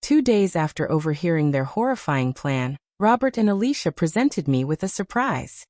2 days after overhearing their horrifying plan, Robert and Alicia presented me with a surprise.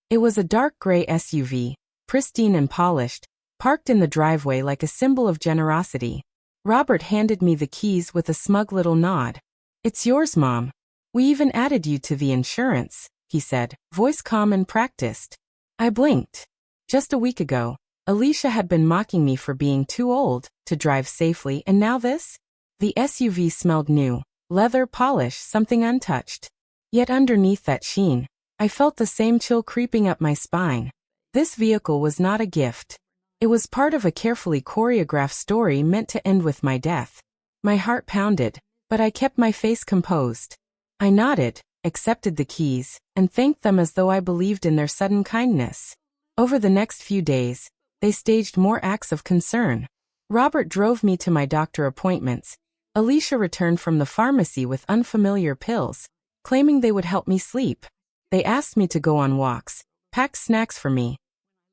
It was a dark gray SUV, pristine and polished, parked in the driveway like a symbol of generosity. Robert handed me the keys with a smug little nod. "It's yours, Mom. We even added you to the insurance," he said, voice calm and practiced. I blinked. Just a week ago, Alicia had been mocking me for being too old to drive safely, and now this? The SUV smelled new, leather polish, something untouched. Yet underneath that sheen, I felt the same chill creeping up my spine. This vehicle was not a gift. It was part of a carefully choreographed story meant to end with my death. My heart pounded, but I kept my face composed. I nodded, accepted the keys, and thanked them as though I believed in their sudden kindness. Over the next few days, they staged more acts of concern. Robert drove me to my doctor appointments. Alicia returned from the pharmacy with unfamiliar pills, claiming they would help me sleep. They asked me to go on walks, packed snacks for me,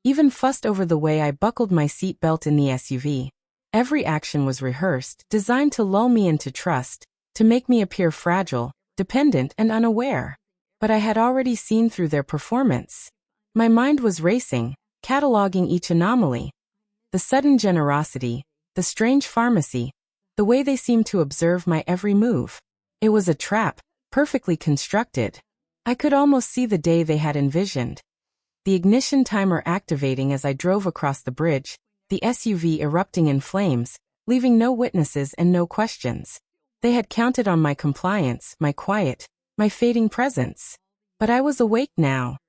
even fussed over the way I buckled my seat belt in the SUV. Every action was rehearsed, designed to lull me into trust, to make me appear fragile, dependent, and unaware. But I had already seen through their performance. My mind was racing, cataloging each anomaly. The sudden generosity, the strange pharmacy, the way they seemed to observe my every move. It was a trap, perfectly constructed. I could almost see the day they had envisioned. The ignition timer activating as I drove across the bridge, the SUV erupting in flames, leaving no witnesses and no questions. They had counted on my compliance, my quiet, my fading presence. But I was awake now.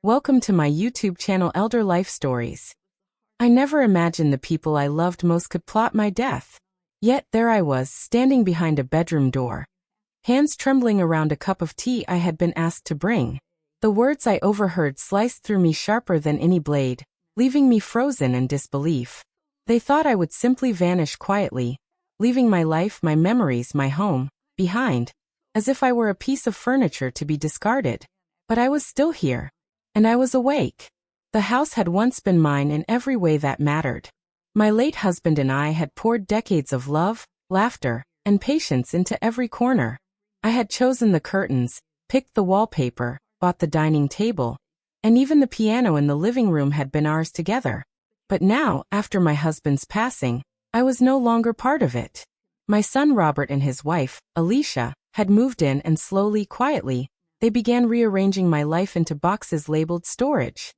Welcome to my YouTube channel, Elder Life Stories. I never imagined the people I loved most could plot my death. Yet there I was, standing behind a bedroom door, hands trembling around a cup of tea I had been asked to bring. The words I overheard sliced through me sharper than any blade, leaving me frozen in disbelief. They thought I would simply vanish quietly, leaving my life, my memories, my home, behind, as if I were a piece of furniture to be discarded. But I was still here, and I was awake. The house had once been mine in every way that mattered. My late husband and I had poured decades of love, laughter, and patience into every corner. I had chosen the curtains, picked the wallpaper, bought the dining table, and even the piano in the living room had been ours together. But now, after my husband's passing, I was no longer part of it. My son Robert and his wife, Alicia, had moved in, and slowly, quietly, they began rearranging my life into boxes labeled storage.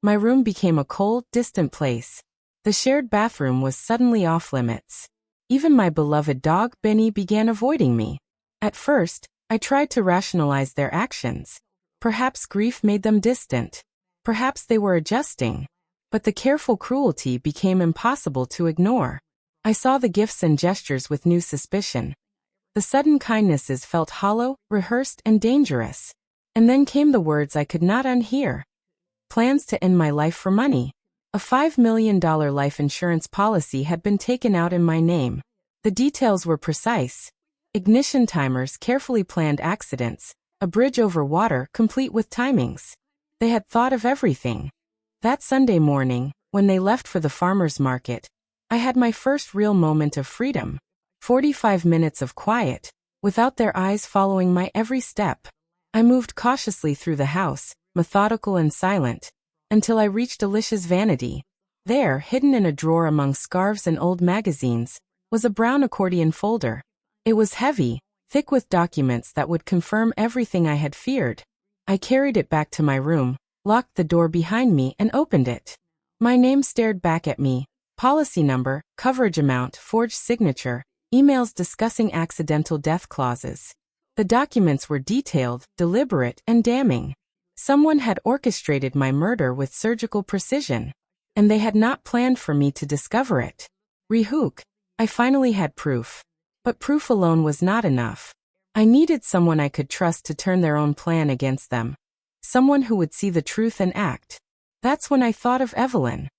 My room became a cold, distant place. The shared bathroom was suddenly off-limits. Even my beloved dog, Benny, began avoiding me. At first, I tried to rationalize their actions. Perhaps grief made them distant. Perhaps they were adjusting. But the careful cruelty became impossible to ignore. I saw the gifts and gestures with new suspicion. The sudden kindnesses felt hollow, rehearsed, and dangerous. And then came the words I could not unhear. Plans to end my life for money. A $5 million life insurance policy had been taken out in my name. The details were precise. Ignition timers, carefully planned accidents, a bridge over water complete with timings. They had thought of everything. That Sunday morning, when they left for the farmer's market, I had my first real moment of freedom. 45 minutes of quiet, without their eyes following my every step. I moved cautiously through the house, methodical and silent, until I reached Alicia's vanity. There, hidden in a drawer among scarves and old magazines, was a brown accordion folder. It was heavy, thick with documents that would confirm everything I had feared. I carried it back to my room, locked the door behind me, and opened it. My name stared back at me. Policy number, coverage amount, forged signature, emails discussing accidental death clauses. The documents were detailed, deliberate, and damning. Someone had orchestrated my murder with surgical precision, and they had not planned for me to discover it. Rehook, I finally had proof. But proof alone was not enough. I needed someone I could trust to turn their own plan against them. Someone who would see the truth and act. That's when I thought of Evelyn.